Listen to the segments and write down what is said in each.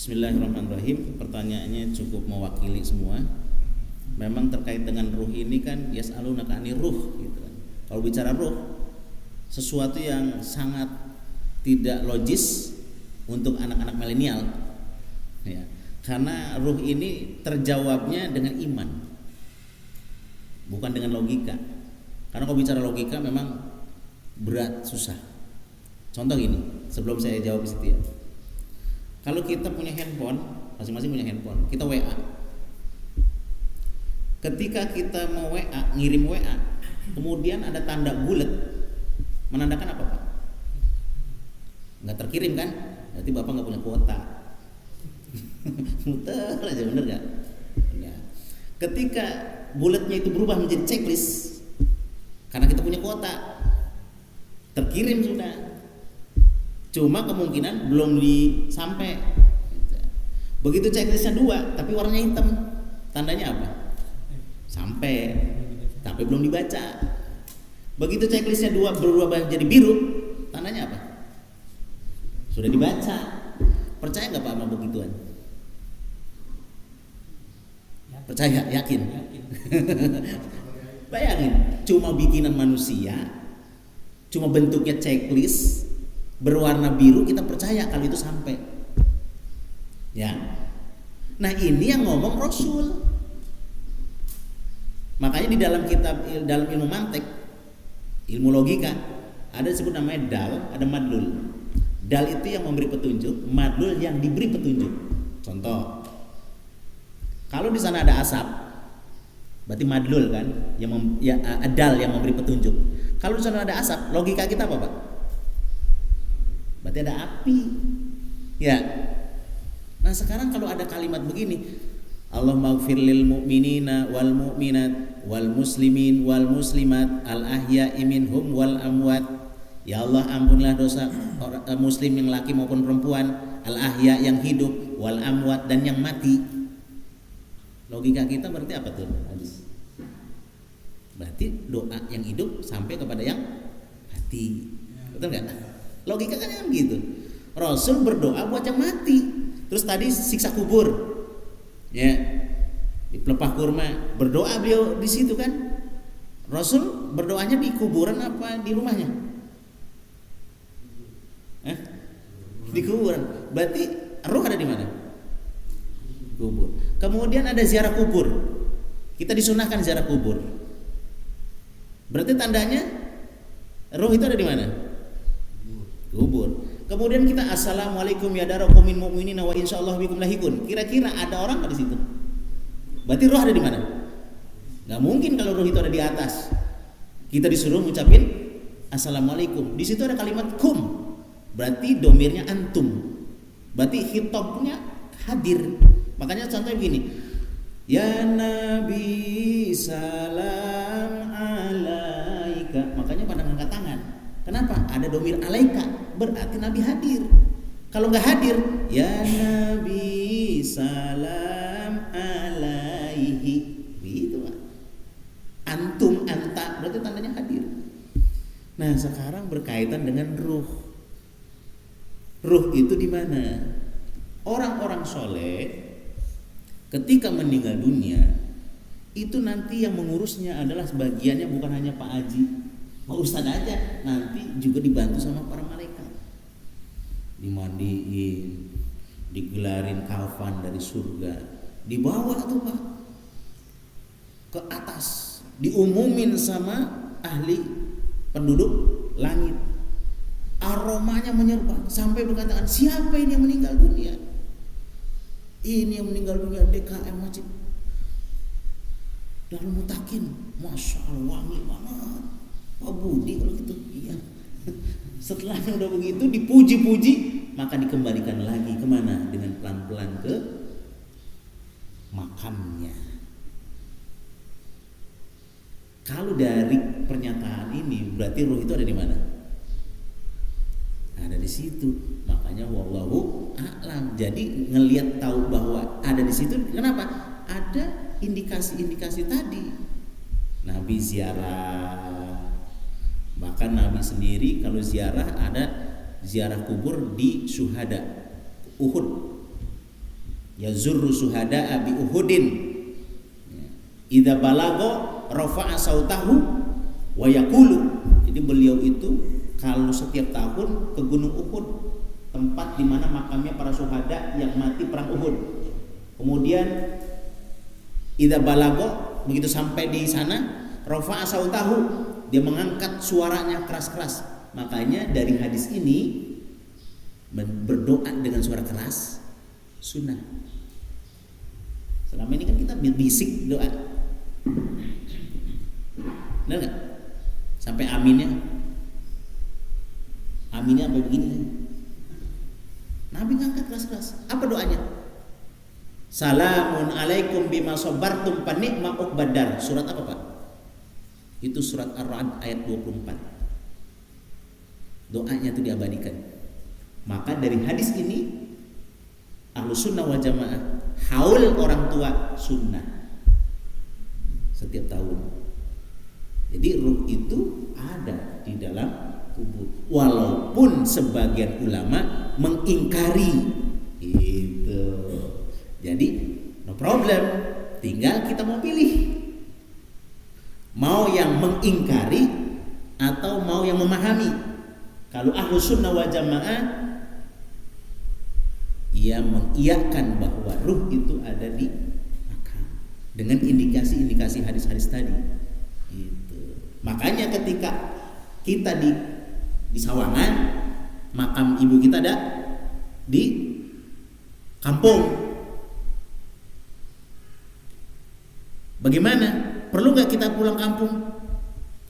Bismillahirrahmanirrahim. Pertanyaannya cukup mewakili semua. Memang terkait dengan ruh ini kan yas'alunaka 'anir ruh gitu kan. Kalau bicara ruh, sesuatu yang sangat tidak logis untuk anak-anak milenial. Ya. Karena ruh ini terjawabnya dengan iman. Bukan dengan logika. Karena kalau bicara logika memang berat, susah. Contoh gini, sebelum saya jawab di situ ya. Kalau kita punya handphone, masing-masing punya handphone, kita WA. Ketika kita mau WA, ngirim WA, kemudian ada tanda bulat, menandakan apa Pak? Nggak terkirim kan? Berarti Bapak nggak punya kuota. Muter aja, bener nggak? Ya. Ketika bulatnya itu berubah menjadi checklist, karena kita punya kuota, terkirim sudah. Cuma kemungkinan belum disampai. Begitu checklistnya 2, tapi warnanya hitam, tandanya apa? Sampai, tapi belum dibaca. Begitu checklistnya 2 berubah jadi biru, tandanya apa? Sudah dibaca. Percaya nggak Pak sama begituan? Percaya, yakin? Bayangin, cuma bikinan manusia, cuma bentuknya checklist, berwarna biru, kita percaya kalau itu sampai. Ya. Nah, ini yang ngomong Rasul. Makanya di dalam kitab, dalam ilmu mantek, ilmu logika, ada disebut namanya dal, ada madlul. Dal itu yang memberi petunjuk, madlul yang diberi petunjuk. Contoh, kalau di sana ada asap, berarti madlul kan, dal yang memberi petunjuk. Kalau di sana ada asap, logika kita apa Pak? Berarti ada api. Ya. Nah, sekarang kalau ada kalimat begini, Allahumma ighfir lil mu'minina wal mu'minat wal muslimin wal muslimat al ahya'i minhum wal amwat. Ya Allah, ampunlah dosa orang muslim yang laki maupun perempuan, al ahya yang hidup, wal amwat dan yang mati. Logika kita berarti apa tuh? Hadis. Berarti doa yang hidup sampai kepada yang mati. Betul enggak? Logika kan yang gitu. Rasul berdoa buat yang mati. Terus tadi siksa kubur, ya, di pelepah kurma, berdoa beliau di situ kan. Rasul berdoanya di kuburan apa di rumahnya? Di kuburan. Berarti ruh ada di mana? Kubur. Kemudian ada ziarah kubur. Kita disunahkan ziarah kubur. Berarti tandanya ruh itu ada di mana? Kubur. Kemudian kita assalamualaikum ya dara qaumin mu'minina wa insyaallah bikum lahikun. Kira-kira ada orang enggak di situ? Berarti roh ada di mana? Enggak mungkin kalau roh itu ada di atas. Kita disuruh ngucapin assalamualaikum. Di situ ada kalimat kum. Berarti domirnya antum. Berarti khitabnya hadir. Makanya contohnya begini. Ya Nabi salam alaika. Makanya pada ngangkat tangan. Kenapa? Ada domir alaika, berarti Nabi hadir. Kalau nggak hadir, ya Nabi salam alaihi, gitu Pak. Antum, anta, berarti tandanya hadir. Nah, sekarang berkaitan dengan ruh. Ruh itu di mana? Orang-orang soleh ketika meninggal dunia itu nanti yang mengurusnya adalah sebagiannya bukan hanya Pak Haji, Pak Ustadz aja, nanti juga dibantu sama para malaikat. Dimandiin, digelarin kafan dari surga, dibawa tuh Pak ke atas, diumumin sama ahli penduduk langit. Aromanya menyerupai sampai berkataan, siapa ini yang meninggal dunia? Ini yang meninggal dunia DKM Masjid Darul Mutakin. Masya Allah, wangi banget Pak Budi kalau gitu. Iya. Setelahnya udah begitu dipuji-puji, maka dikembalikan lagi kemana? Dengan pelan-pelan ke makamnya. Kalau dari pernyataan ini berarti ruh itu ada di mana? Ada di situ. Makanya wallahu a'lam. Jadi ngelihat tahu bahwa ada di situ. Kenapa? Ada indikasi-indikasi tadi. Nabi ziarah. Bahkan Nabi sendiri kalau ziarah ada ziarah kubur di syuhada Uhud. yazurru suhada'a bi Uhudin. Idza balago rafa'a sautahu wa yaqulu. Jadi beliau itu kalau setiap tahun ke Gunung Uhud, tempat di mana makamnya para syuhada yang mati perang Uhud. Kemudian idza balago, begitu sampai di sana, rafa'a sautahu, dia mengangkat suaranya keras-keras. Makanya dari hadis ini berdoa dengan suara keras sunnah. Selama ini kan kita bisik doa, benar nggak? Sampai aminnya apa begini? Nabi ngangkat keras-keras. Apa doanya? Salamun alaikum bima sabartum fa ni'ma uqbadar. Surat apa, Pak? Itu surat Ar-Ra'd ayat 24. Doanya itu diabadikan. Maka dari hadis ini Ahlus Sunnah wal Jamaah haul orang tua sunnah setiap tahun. Jadi ruh itu ada di dalam kubur, walaupun sebagian ulama mengingkari itu. Jadi no problem, tinggal kita mau pilih, mau yang mengingkari atau mau yang memahami. Kalau Ahlus Sunnah wal Jamaah ia mengiyakan bahwa ruh itu ada di makam dengan indikasi-indikasi hadis-hadis tadi. Itu. Makanya ketika kita di Sawangan, makam ibu kita ada di kampung. Bagaimana? Perlu nggak kita pulang kampung?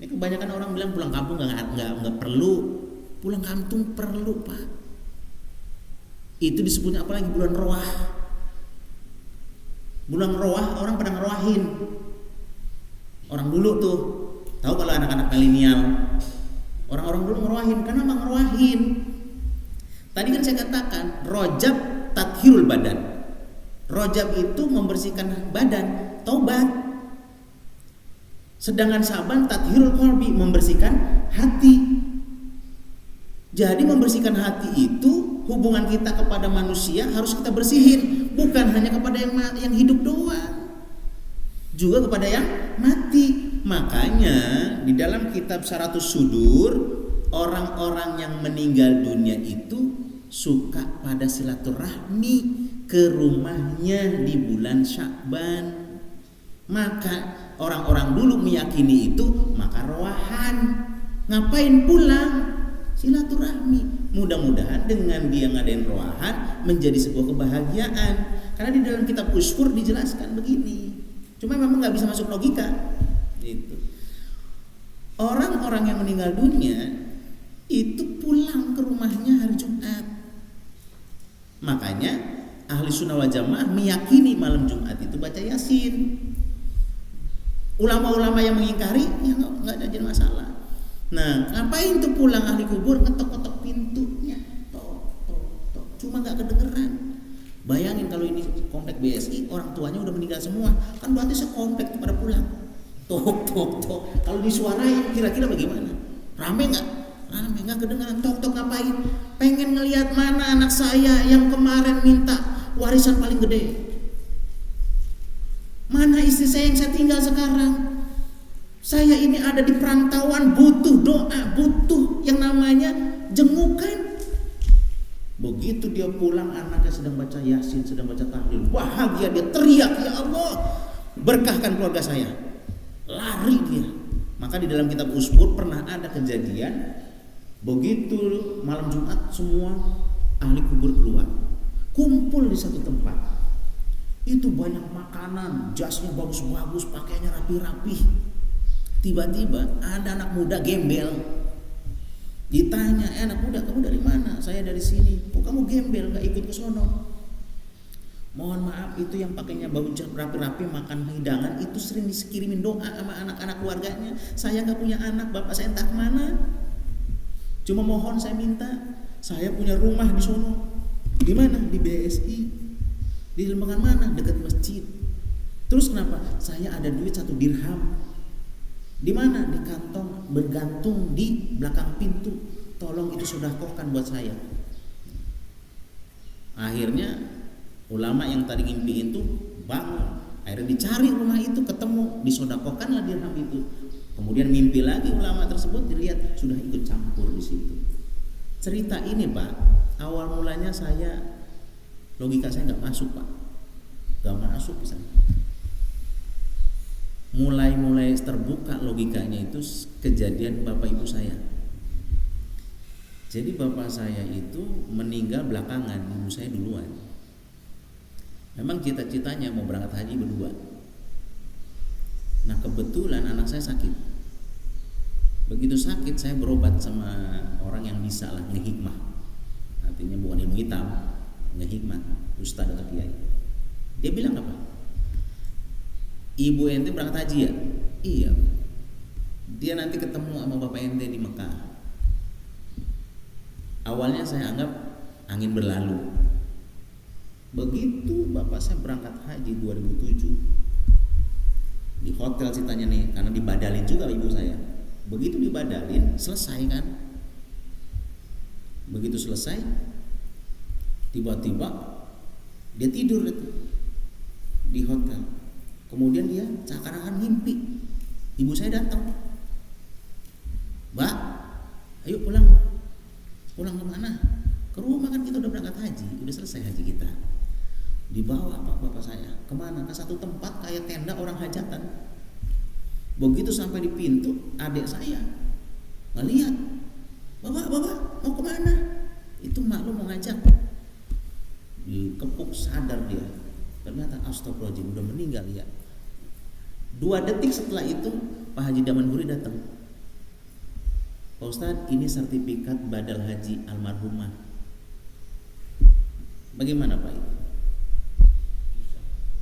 Ini kebanyakan orang bilang pulang kampung nggak perlu. Pulang kampung perlu, Pak. Itu disebutnya apalagi bulan Roah. Bulan Roah orang pada ngeroahin. Orang dulu tuh, tahu kalau anak-anak milenial, orang-orang dulu ngeroahin. Kenapa ngeroahin? Tadi kan saya katakan Rajab tathhirul badan. Rajab itu membersihkan badan, taubat. Sedangkan Syaban tathhirul qalbi, membersihkan hati. Jadi membersihkan hati itu hubungan kita kepada manusia harus kita bersihin, bukan hanya kepada yang hidup doang, juga kepada yang mati. Makanya di dalam kitab Syaratus Sudur, orang-orang yang meninggal dunia itu suka pada silaturahmi ke rumahnya di bulan Sya'ban. Maka orang-orang dulu meyakini itu, maka roahan. Ngapain pulang? Silaturahmi. Mudah-mudahan dengan dia ngadain roahan menjadi sebuah kebahagiaan. Karena di dalam kitab Usfur dijelaskan begini. Cuma memang nggak bisa masuk logika. Itu. Orang-orang yang meninggal dunia itu pulang ke rumahnya hari Jumat. Makanya Ahli Sunnah wal Jamaah meyakini malam Jumat itu baca Yasin. Ulama-ulama yang mengingkari ya nggak ada masalah. Nah, ngapain tuh pulang ahli kubur ngetok-ketok pintunya, tok, cuma nggak kedengeran. Bayangin kalau ini komplek BSI, orang tuanya udah meninggal semua, kan berarti sekomplek tuh pada pulang, tok. Kalau disuarain kira-kira bagaimana? Rame nggak? Rame, nggak kedengeran. Tok ngapain? Pengen ngelihat mana anak saya yang kemarin minta warisan paling gede. Mana istri saya yang saya tinggal sekarang? Saya ini ada di perantauan, butuh doa, butuh yang namanya jengukan. Begitu dia pulang, anaknya sedang baca Yasin, sedang baca tahlil, bahagia dia, teriak, ya Allah, berkahkan keluarga saya. Lari dia. Maka di dalam kitab Usfur pernah ada kejadian, begitu malam Jumat semua ahli kubur keluar, kumpul di satu tempat. Itu banyak makanan, jasnya bagus-bagus, pakaiannya rapi-rapi. Tiba-tiba ada anak muda gembel. Ditanya, anak muda kamu dari mana? Saya dari sini. Kok kamu gembel gak ikut ke sono? Mohon maaf, itu yang pakainya baju rapi-rapi makan hidangan itu sering dikirimin doa sama anak-anak keluarganya. Saya gak punya anak, bapak saya entah kemana. Cuma mohon saya minta, saya punya rumah di sono. Di mana? Di BSI. Di lembaga mana? Dekat masjid. Terus kenapa? Saya ada duit 1 dirham. Di mana? Di kantong, bergantung di belakang pintu. Tolong itu sedekahkan buat saya. Akhirnya Ulama yang tadi ngimpiin tuh bangun, akhirnya dicari rumah itu, ketemu, disodakokanlah dirham itu. Kemudian mimpi lagi ulama tersebut, dilihat sudah ikut campur di situ. Cerita ini Pak, awal mulanya logika saya nggak masuk Pak, nggak masuk misalnya. Mulai terbuka logikanya itu kejadian bapak ibu saya. Jadi bapak saya itu meninggal belakangan, ibu saya duluan. Memang cita-citanya mau berangkat haji berdua. Nah kebetulan anak saya sakit. Begitu sakit saya berobat sama orang yang bisa lah ngehikmah. Artinya bukan ilmu hitam, ngehikmah, ustaz atau kiai. Dia bilang apa? Ibu ente berangkat haji ya? Iya. Dia nanti ketemu sama bapak ente di Mekah. Awalnya saya anggap angin berlalu. Begitu bapak saya berangkat haji 2007 di hotel ceritanya nih, karena dibadalin juga ibu saya. Begitu dibadalin, selesai kan? Begitu selesai, tiba-tiba dia tidur itu di hotel. Kemudian dia seakan-akan mimpi. Ibu saya datang. Mbak, ayo pulang. Pulang kemana? Ke rumah, kan kita udah berangkat haji, udah selesai haji kita. Dibawa bapak saya kemana? Ke satu tempat kayak tenda orang hajatan. Begitu sampai di pintu, adik saya ngelihat, bapak mau kemana? Itu mak lu mau ngajak. Dikepuk, sadar dia. Ternyata astagfirullahaladzim, udah meninggal ya. 2 detik setelah itu Pak Haji Damanhuri datang. Pak Ustadz, ini sertifikat badal haji almarhumah. Bagaimana Pak itu?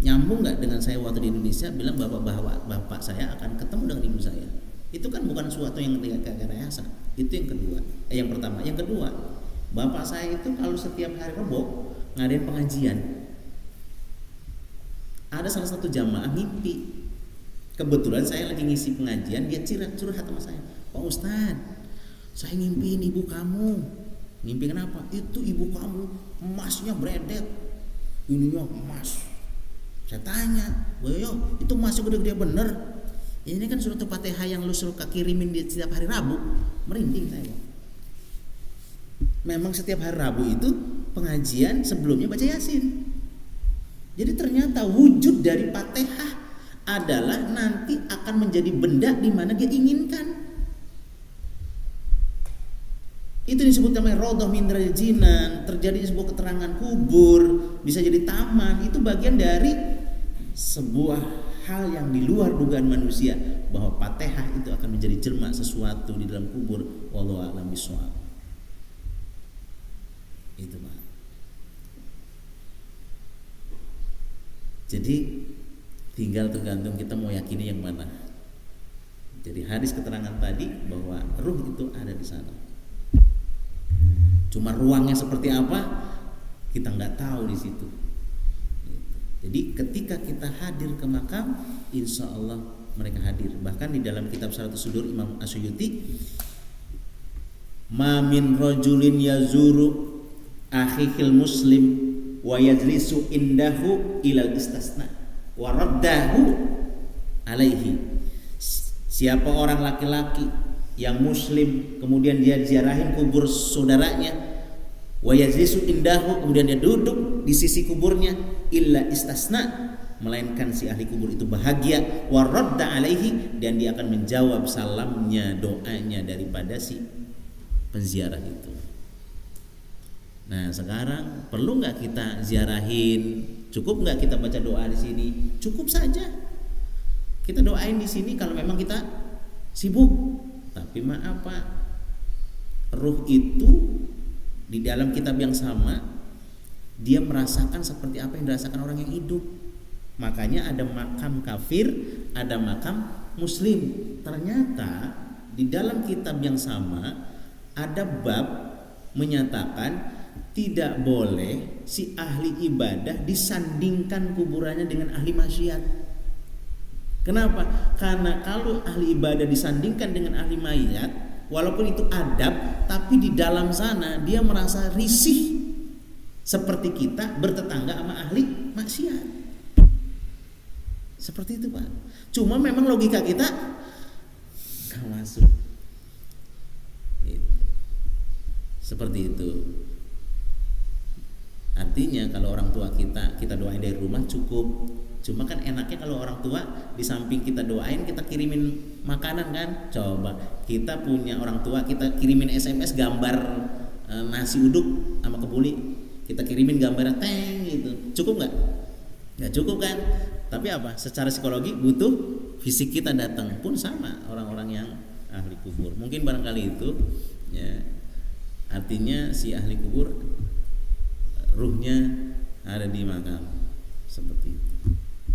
Nyambung nggak dengan saya waktu di Indonesia bilang bapak saya akan ketemu dengan ibu saya? Itu kan bukan suatu yang rekayasa. Itu yang kedua. Yang pertama. Yang kedua, bapak saya itu kalau setiap hari Rebo ngadain pengajian. Ada salah satu jamaah mimpi. Kebetulan saya lagi ngisi pengajian, dia curhat sama saya. Pak Ustadz, saya ngimpiin ibu kamu. Ngimpi kenapa? Itu ibu kamu emasnya beredet, ininya emas. Saya tanya, yo itu emasnya gede-gede bener? Ini kan surat Fatihah yang lu suruh kirimin di setiap hari Rabu. Merinding saya. Memang setiap hari Rabu itu pengajian sebelumnya baca Yasin. Jadi ternyata wujud dari Fatihah adalah nanti akan menjadi benda di mana dia inginkan. Itu disebut namanya Raudhah min Riyadhil Jinan. Terjadi sebuah keterangan kubur, bisa jadi taman. Itu bagian dari sebuah hal yang di luar dugaan manusia, bahwa Fatihah itu akan menjadi jelma sesuatu di dalam kubur. Wallahu a'lam bishawab. Itu Pak. Jadi tinggal tergantung kita mau yakini yang mana. Jadi hadis keterangan tadi bahwa ruh itu ada di sana. Cuma ruangnya seperti apa kita nggak tahu di situ. Jadi ketika kita hadir ke makam, insya Allah mereka hadir. Bahkan di dalam kitab Syarahus Sudur Imam Asyuyuti, ma min rajulin yazuru akhihil muslim wa yajlisu indahu ilal istasna wa raddahu alaihi. Siapa orang laki-laki yang muslim kemudian dia ziarahin kubur saudaranya, wa yajlisu indahu, kemudian dia duduk di sisi kuburnya, illa istasna, melainkan si ahli kubur itu bahagia, wa radda alaihi, dan dia akan menjawab salamnya, doanya daripada si penziarah itu. Nah sekarang perlu nggak kita ziarahin? Cukup nggak kita baca doa di sini? Cukup saja. Kita doain di sini kalau memang kita sibuk. Tapi maaf Pak, ruh itu di dalam kitab yang sama dia merasakan seperti apa yang dirasakan orang yang hidup. Makanya ada makam kafir, ada makam muslim. Ternyata di dalam kitab yang sama ada bab menyatakan tidak boleh si ahli ibadah disandingkan kuburannya dengan ahli maksiat. Kenapa? Karena kalau ahli ibadah disandingkan dengan ahli maksiat, walaupun itu adab, tapi di dalam sana dia merasa risih seperti kita bertetangga sama ahli maksiat. Seperti itu Pak. Cuma memang logika kita nggak masuk. Seperti itu. Artinya kalau orang tua kita doain dari rumah cukup. Cuma kan enaknya kalau orang tua di samping kita doain, kita kirimin makanan kan. Coba kita punya orang tua, kita kirimin SMS gambar nasi uduk sama kebuli, kita kirimin gambar teng gitu. Cukup nggak? Nggak cukup kan? Tapi apa? Secara psikologi butuh fisik kita datang. Pun sama orang-orang yang ahli kubur. Mungkin barangkali itu ya. Artinya si ahli kubur ruhnya ada di makam seperti itu.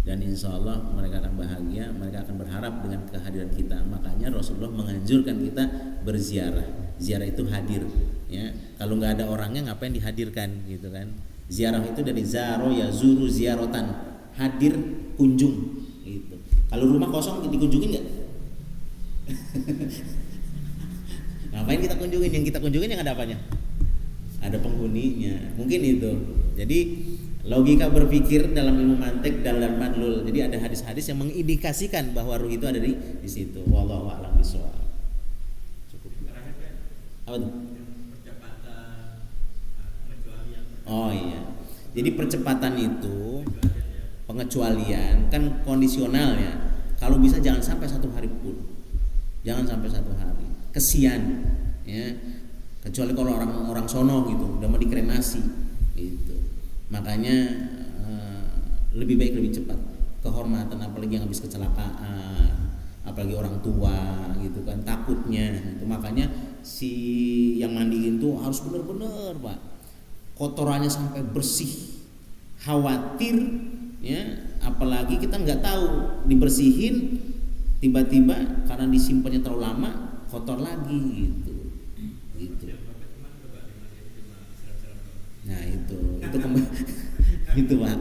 Dan insya Allah mereka akan bahagia, mereka akan berharap dengan kehadiran kita. Makanya Rasulullah menganjurkan kita berziarah. Ziarah itu hadir, ya. Kalau nggak ada orangnya ngapain dihadirkan, gitu kan? Ziarah itu dari zaro ya zuru ziarotan, hadir kunjung, gitu. Kalau rumah kosong dikunjungin nggak? Ngapain kita kunjungin? Yang kita kunjungin yang ada apanya? Ada penghuninya. Mungkin itu. Jadi logika berpikir dalam ilmu mantik dalam madlul. Jadi ada hadis-hadis yang mengindikasikan bahwa ruh itu ada di situ. Wallahu a'lam bishawab. Cukup. Apa tuh? Oh iya. Jadi percepatan itu pengecualian kan kondisional ya. Kalau bisa jangan sampai 1 hari pun. Jangan sampai 1 hari. Kesian ya. Kecuali kalau orang sono gitu udah mau dikremasi gitu. Makanya lebih baik lebih cepat. Kehormatan apalagi yang habis kecelakaan, apalagi orang tua gitu kan, takutnya itu. Makanya si yang mandiin tuh harus benar-benar Pak, kotorannya sampai bersih. Khawatir ya, apalagi kita nggak tahu dibersihin tiba-tiba karena disimpannya terlalu lama kotor lagi gitu. Nah itu itu Pak.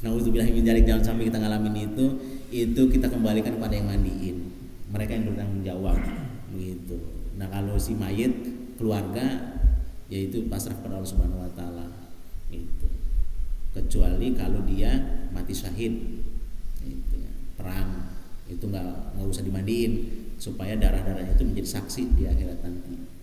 Nauzubillah min dzalik, jangan sampai kita ngalamin itu kita kembalikan kepada yang mandiin, mereka yang bertanggung jawab begitu. Nah kalau si mayit keluarga yaitu pasrah kepada Allah Subhanahu Wa Taala itu, kecuali kalau dia mati syahid itu ya, perang itu nggak usah dimandiin supaya darahnya itu menjadi saksi di akhirat nanti.